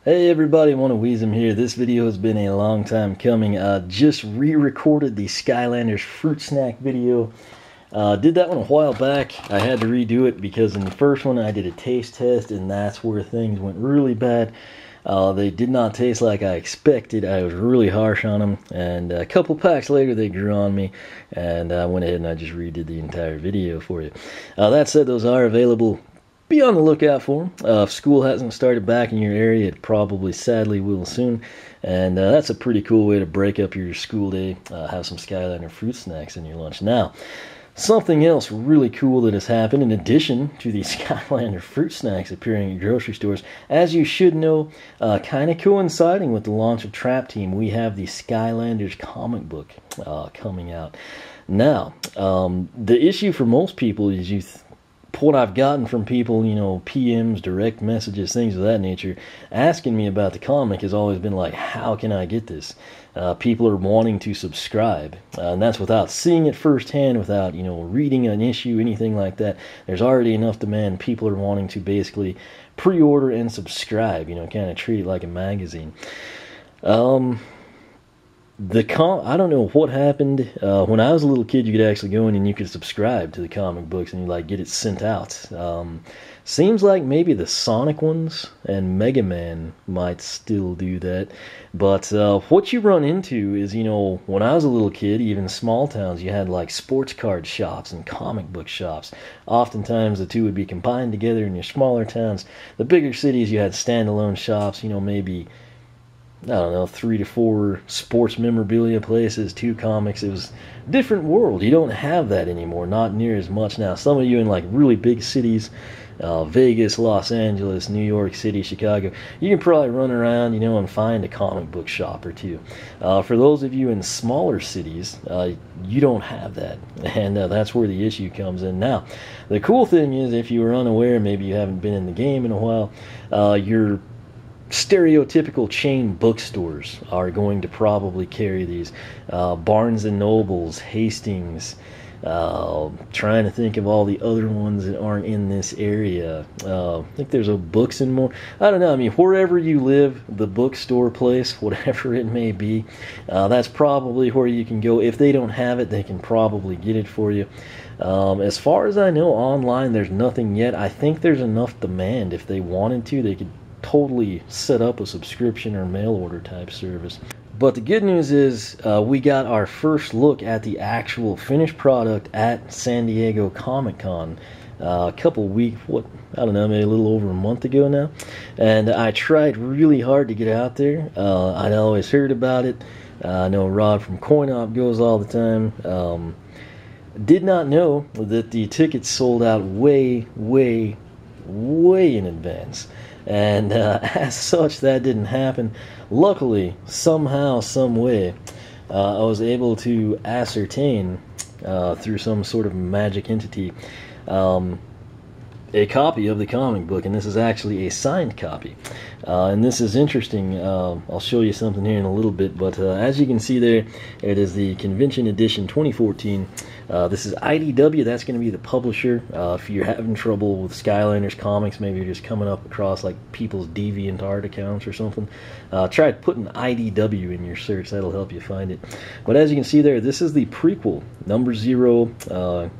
Hey everybody, Wiesem here. This video has been a long time coming. Just re-recorded the Skylanders fruit snack video. Did that one a while back. I had to redo it because in the first one I did a taste test and that's where things went really bad. They did not taste like I expected. I was really harsh on them, and a couple packs later they grew on me, and I went ahead and I just redid the entire video for you. That said, those are available. Be on the lookout for them. If school hasn't started back in your area, it probably sadly will soon, and that's a pretty cool way to break up your school day. Have some Skylander fruit snacks in your lunch. Now, something else really cool that has happened in addition to the Skylander fruit snacks appearing at grocery stores, as you should know, kind of coinciding with the launch of Trap Team, we have the Skylanders Comic Book coming out. Now, the issue for most people is what I've gotten from people, PMs, direct messages, things of that nature, asking me about the comic has always been like, how can I get this? People are wanting to subscribe, and that's without seeing it firsthand, without, reading an issue, anything like that. There's already enough demand. People are wanting to basically pre-order and subscribe, kind of treat it like a magazine. I don't know what happened. When I was a little kid, you could actually go in and you could subscribe to the comic books and you get it sent out. Seems like maybe the Sonic ones and Mega Man might still do that. But what you run into is, when I was a little kid, even small towns, you had like sports card shops and comic book shops. Oftentimes the two would be combined together in your smaller towns. The bigger cities, you had standalone shops, maybe, I don't know, 3 to 4 sports memorabilia places, 2 comics. It was a different world. You don't have that anymore, not near as much now. Some of you in really big cities, Vegas, Los Angeles, New York City, Chicago, you can probably run around, and find a comic book shop or two. For those of you in smaller cities, you don't have that, and that's where the issue comes in. Now, the cool thing is, if you were unaware, maybe you haven't been in the game in a while, your stereotypical chain bookstores are going to probably carry these. Barnes and Nobles, Hastings, trying to think of all the other ones that aren't in this area. I think there's a Books and More. I don't know. I mean, wherever you live, the bookstore place, whatever it may be, that's probably where you can go. If they don't have it, they can probably get it for you. As far as I know, online, there's nothing yet. I think there's enough demand. If they wanted to, they could totally set up a subscription or mail order type service. But the good news is we got our first look at the actual finished product at San Diego Comic Con a couple weeks, I don't know, maybe a little over a month ago now, and I tried really hard to get out there. I'd always heard about it. I know Rod from CoinOp goes all the time. Did not know that the tickets sold out way in advance. And as such, that didn't happen. Luckily, somehow, some way, I was able to ascertain through some sort of magic entity a copy of the comic book, and this is actually a signed copy. And this is interesting. I'll show you something here in a little bit, but as you can see there, it is the Convention Edition 2014. This is IDW. That's going to be the publisher. If you're having trouble with Skylanders comics, maybe you're just coming up across people's DeviantArt accounts or something, try putting IDW in your search. That'll help you find it. But as you can see there, this is the prequel, number 0,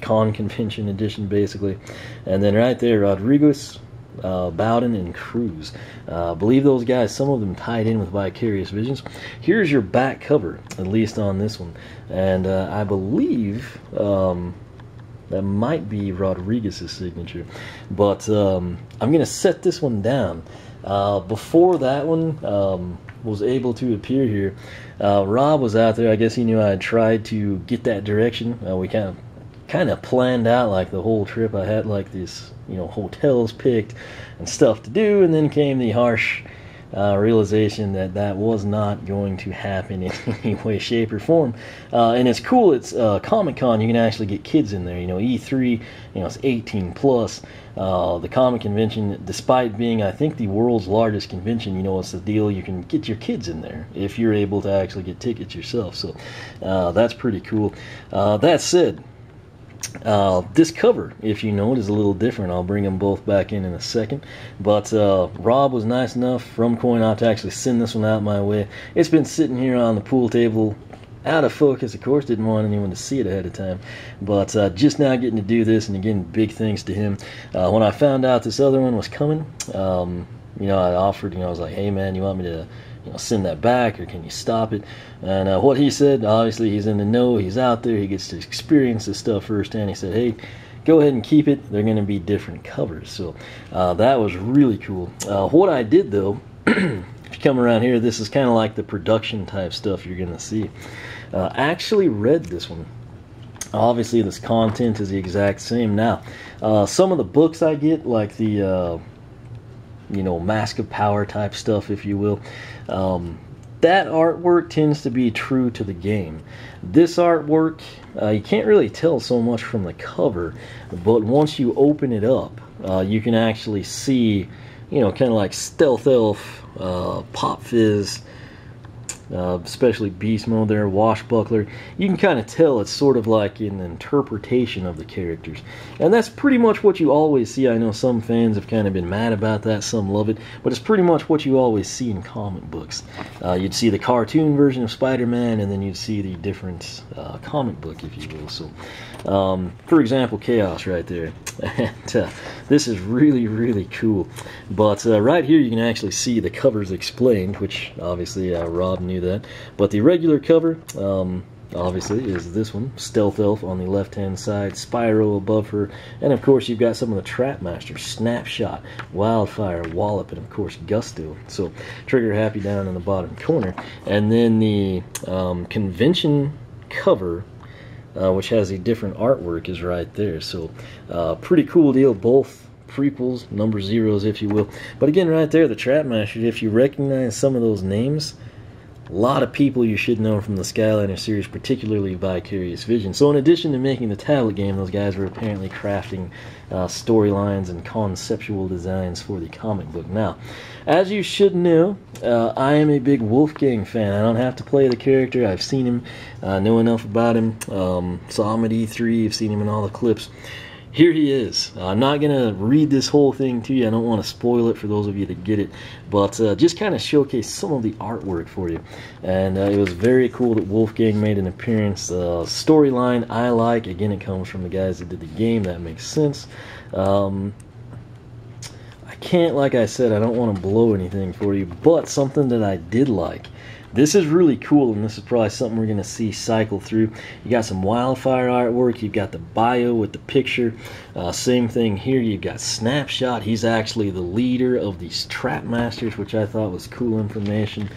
Con Convention Edition, basically. And then right there, Rodriguez, Bowden, and Cruz. I believe those guys, some of them tied in with Vicarious Visions. Here's your back cover, at least on this one. And I believe that might be Rodriguez's signature. But I'm going to set this one down. Before that one was able to appear here, Rob was out there. I guess he knew I had tried to get that direction. We kind of planned out the whole trip. I had these hotels picked and stuff to do, and then came the harsh realization that that was not going to happen in any way, shape, or form. And it's cool. It's Comic-Con. You can actually get kids in there. E3, it's 18 plus. The comic convention, despite being, I think, the world's largest convention, it's the deal. You can get your kids in there if you're able to actually get tickets yourself. So that's pretty cool. That said, This cover, if you know it, is a little different. I'll bring them both back in a second. But Rob was nice enough from CoinOp to actually send this one out my way. It's been sitting here on the pool table, out of focus, of course. Didn't want anyone to see it ahead of time. But just now getting to do this, and again, big thanks to him. When I found out this other one was coming, I offered, I was like, hey man, you want me to send that back, or can you stop it? And what he said, obviously he's in the know, he's out there, he gets to experience this stuff firsthand. He said, hey, go ahead and keep it. They're going to be different covers. So that was really cool. What I did though, if you come around here, this is kind of like the production type stuff you're going to see. I actually read this one. Obviously this content is the exact same. Now some of the books I get, like the Mask of Power type stuff, if you will, that artwork tends to be true to the game. This artwork, you can't really tell so much from the cover, but once you open it up, you can actually see, kind of like Stealth Elf, Pop Fizz, especially Beast Mode there, Washbuckler. You can kind of tell it's sort of like an interpretation of the characters. And that's pretty much what you always see. I know some fans have kind of been mad about that, some love it, but it's pretty much what you always see in comic books. You'd see the cartoon version of Spider-Man, and then you'd see the different comic book, if you will. So, for example, Chaos right there. And this is really, really cool. But right here you can actually see the covers explained, which obviously Rob knew that. But the regular cover, obviously, is this one. Stealth Elf on the left-hand side, Spyro above her, and of course you've got some of the Trap Masters, Snapshot, Wildfire, Wallop, and of course Gusto. So Trigger Happy down in the bottom corner. And then the convention cover, which has a different artwork, is right there. So pretty cool deal. Both prequels, number zeros, if you will. But again, right there, the Trap Masters, if you recognize some of those names, a lot of people you should know from the Skylander series, particularly Vicarious Vision. So in addition to making the tablet game, those guys were apparently crafting storylines and conceptual designs for the comic book. Now, as you should know, I am a big Wolfgang fan. I don't have to play the character. I've seen him, know enough about him, saw him at E3, I've seen him in all the clips. Here he is. I'm not going to read this whole thing to you. I don't want to spoil it for those of you that get it. But just kind of showcase some of the artwork for you. And it was very cool that Wolfgang made an appearance. Storyline I like. Again, it comes from the guys that did the game. That makes sense. I can't, like I said, I don't want to blow anything for you. But something that I did like. This is really cool, and this is probably something we're going to see cycle through. You got some Wildfire artwork, you've got the bio with the picture. Same thing here, you've got Snapshot. He's actually the leader of these Trap Masters, which I thought was cool information.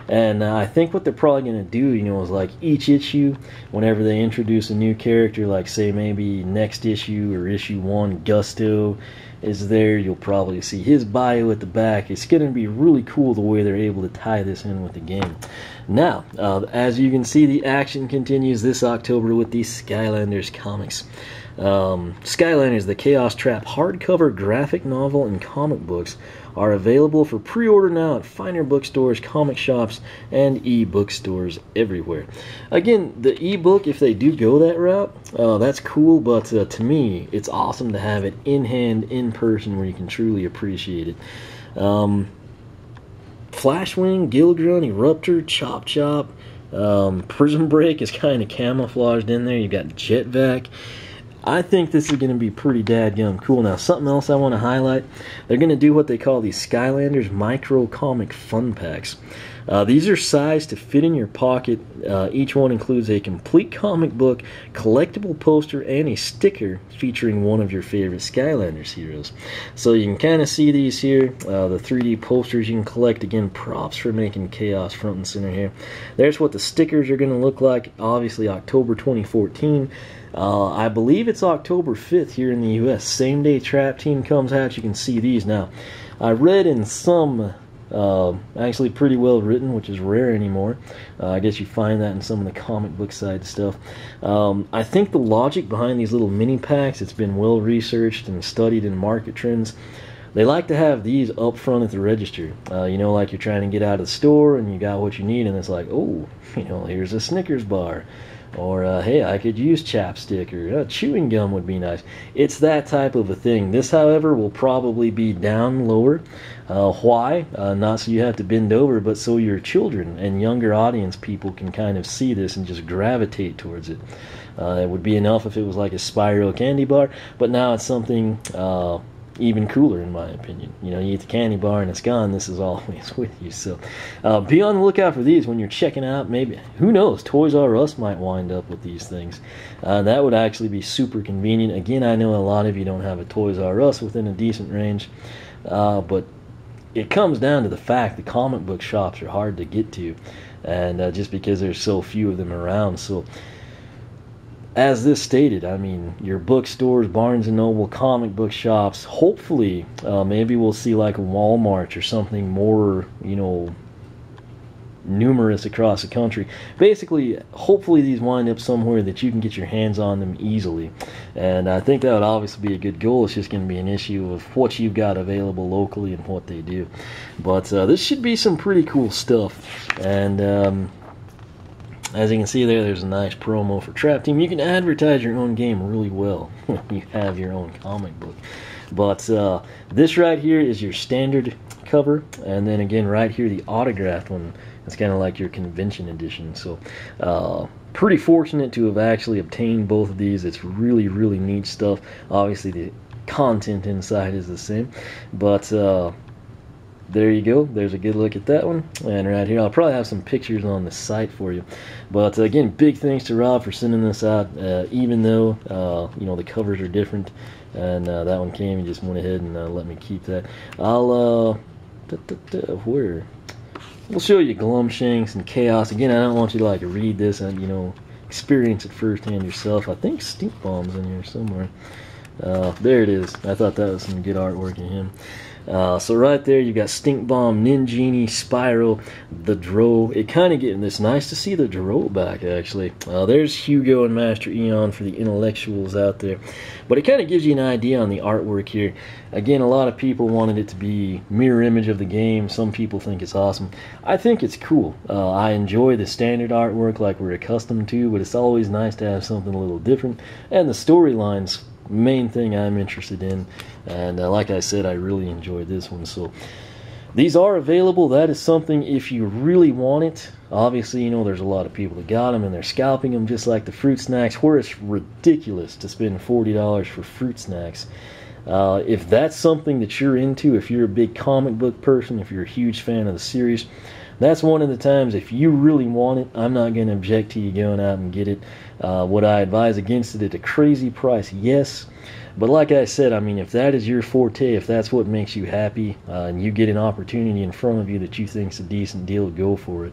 And I think what they're probably going to do, is like each issue, whenever they introduce a new character, like say maybe next issue or issue 1, Gusto is there, you'll probably see his bio at the back. It's going to be really cool the way they're able to tie this in with the game. Now, as you can see, the action continues this October with the Skylanders comics. Skylanders, the Chaos Trap hardcover graphic novel and comic books are available for pre-order now at finer bookstores, comic shops, and e-book stores everywhere. Again, the e-book, if they do go that route, that's cool, but to me, it's awesome to have it in hand, in person, where you can truly appreciate it. Flashwing, Gilgrun, Eruptor, Chop Chop, Prism Break is kind of camouflaged in there. You've got Jetvac. I think this is going to be pretty dadgum cool. Now, something else I want to highlight, they're going to do what they call these Skylanders Micro Comic Fun Packs. These are sized to fit in your pocket. Each one includes a complete comic book, collectible poster, and a sticker featuring one of your favorite Skylanders heroes. So you can kind of see these here. The 3D posters you can collect. Again, props for making Chaos front and center here. There's what the stickers are going to look like. Obviously, October 2014. I believe it's October 5th here in the U.S. Same day Trap Team comes out, you can see these. Now, I read in some, actually pretty well written, which is rare anymore. I guess you find that in some of the comic book side stuff. I think the logic behind these little mini packs, it's been well researched and studied in market trends. They like to have these up front at the register. Like you're trying to get out of the store and you got what you need, and it's like, oh, here's a Snickers bar. Or, hey, I could use chapstick, or chewing gum would be nice. It's that type of a thing. This, however, will probably be down lower. Why? Not so you have to bend over, but so your children and younger audience people can kind of see this and just gravitate towards it. It would be enough if it was like a Spyro candy bar, but now it's something even cooler, in my opinion. You eat the candy bar and it's gone. This is always with you. So be on the lookout for these when you're checking out. Maybe, who knows, Toys R Us might wind up with these things. That would actually be super convenient. Again, I know a lot of you don't have a Toys R Us within a decent range, but it comes down to the fact the comic book shops are hard to get to, and just because there's so few of them around. So as this stated, I mean, your bookstores, Barnes & Noble, comic book shops, hopefully, maybe we'll see like a Walmart or something more, numerous across the country. Basically, hopefully these wind up somewhere that you can get your hands on them easily. And I think that would obviously be a good goal. It's just going to be an issue of what you've got available locally and what they do. But this should be some pretty cool stuff. And as you can see there's a nice promo for Trap Team. You can advertise your own game really well when you have your own comic book. But this right here is your standard cover, and then again right here the autographed one. It's kind of like your convention edition. So pretty fortunate to have actually obtained both of these. It's really, really neat stuff. Obviously the content inside is the same, but there you go. There's a good look at that one. And right here, I'll probably have some pictures on the site for you. But again, big thanks to Rob for sending this out. Even though the covers are different, and that one came, he just went ahead and let me keep that. I'll where? We'll show you Glumshanks and Chaos. Again, I don't want you to like read this and experience it firsthand yourself. I think Stink Bomb's in here somewhere. There it is. I thought that was some good artwork in him. So right there you got Stink Bomb, Ninjini, Spyro, the Dro. It kind of getting this. Nice to see the Dro back, actually. There's Hugo and Master Eon for the intellectuals out there. But it kind of gives you an idea on the artwork here. Again, a lot of people wanted it to be mirror image of the game. Some people think it's awesome. I think it's cool. I enjoy the standard artwork like we're accustomed to, but it's always nice to have something a little different. And the storylines, main thing I'm interested in, and like I said, I really enjoyed this one. So these are available. That is something, if you really want it. Obviously, there's a lot of people that got them and they're scalping them, just like the fruit snacks, where it's ridiculous to spend $40 for fruit snacks. If that's something that you're into, if you're a big comic book person, if you're a huge fan of the series, that's one of the times, if you really want it, I'm not going to object to you going out and get it. Would I advise against it at a crazy price? Yes. But like I said, I mean, if that is your forte, if that's what makes you happy, and you get an opportunity in front of you that you think is a decent deal, go for it.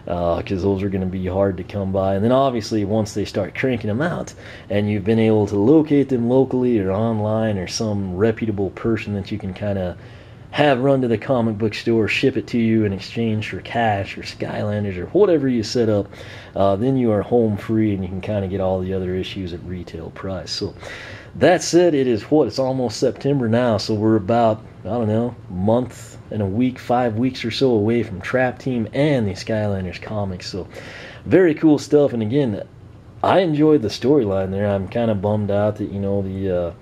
Because those are going to be hard to come by. And then obviously, once they start cranking them out, and you've been able to locate them locally or online, or some reputable person that you can kind of have run to the comic book store, ship it to you in exchange for cash or Skylanders or whatever you set up, then you are home free and you can kind of get all the other issues at retail price. So that said, it's almost September now, so we're about, I don't know, a month and a week, 5 weeks or so away from Trap Team and the Skylanders comics. So very cool stuff. And again, I enjoyed the storyline there. I'm kind of bummed out that the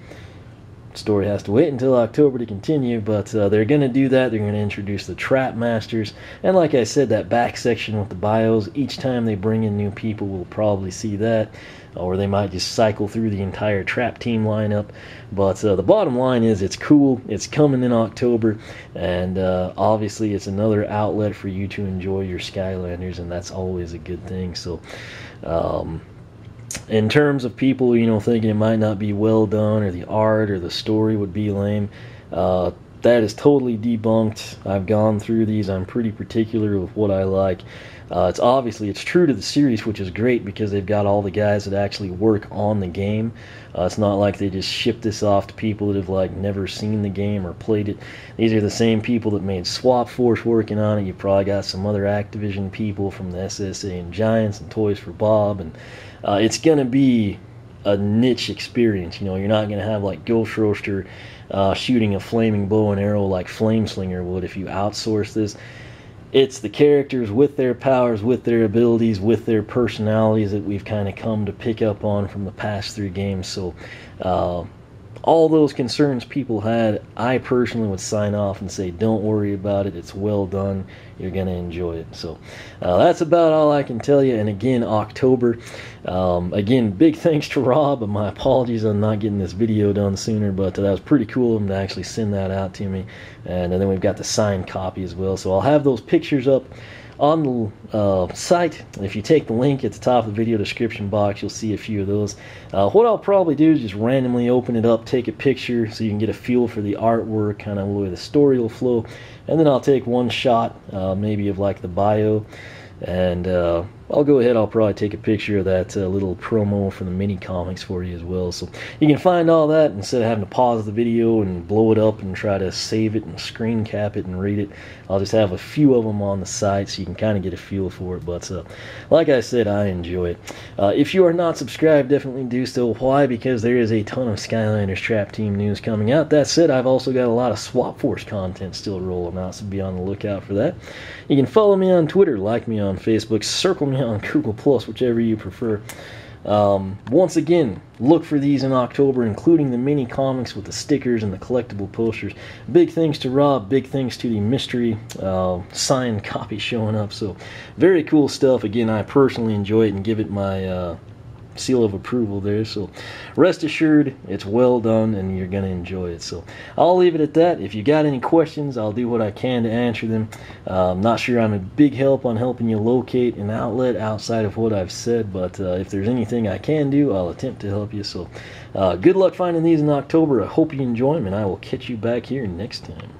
story has to wait until October to continue, but they're going to do that. They're going to introduce the Trap Masters, and like I said, that back section with the bios, each time they bring in new people, we'll probably see that, or they might just cycle through the entire Trap Team lineup. But the bottom line is, it's cool. It's coming in October, and obviously it's another outlet for you to enjoy your Skylanders, and that's always a good thing. So in terms of people, thinking it might not be well done, or the art or the story would be lame, that is totally debunked. I've gone through these. I'm pretty particular with what I like. It's true to the series, which is great because they've got all the guys that actually work on the game. It's not like they just ship this off to people that have never seen the game or played it. These are the same people that made Swap Force working on it. You probably got some other Activision people from the SSA and Giants and Toys for Bob, and it's going to be a niche experience. You're not going to have like Ghost Roaster shooting a flaming bow and arrow like Flameslinger would if you outsource this. it's the characters with their powers, with their abilities, with their personalities that we've kind of come to pick up on from the past 3 games. So all those concerns people had, I personally would sign off and say, don't worry about it. It's well done. You're going to enjoy it. So that's about all I can tell you. And again, October. Again, big thanks to Rob. And my apologies on not getting this video done sooner. But that was pretty cool of him to actually send that out to me. And then we've got the signed copy as well. So I'll have those pictures up on the site. If you take the link at the top of the video description box, you'll see a few of those. What I'll probably do is just randomly open it up, take a picture so you can get a feel for the artwork, kind of the way the story will flow, and then I'll take one shot maybe of like the bio, and I'll go ahead, I'll probably take a picture of that little promo for the mini comics for you as well. So you can find all that instead of having to pause the video and blow it up and try to save it and screen cap it and read it. I'll just have a few of them on the site so you can kind of get a feel for it. But like I said, I enjoy it. If you are not subscribed, definitely do so. Why? Because there is a ton of Skylanders Trap Team news coming out. That said, I've also got a lot of Swap Force content still rolling out, so be on the lookout for that. You can follow me on Twitter, like me on Facebook, circle me on Google+, whichever you prefer. Once again, look for these in October, including the mini comics with the stickers and the collectible posters. Big thanks to Rob, big thanks to the mystery signed copy showing up. So very cool stuff. Again, I personally enjoy it and give it my seal of approval there. So rest assured, it's well done and you're going to enjoy it. So I'll leave it at that. If you got any questions, I'll do what I can to answer them. I'm not sure I'm a big help on helping you locate an outlet outside of what I've said, but if there's anything I can do, I'll attempt to help you. So good luck finding these in October. I hope you enjoy them, and I will catch you back here next time.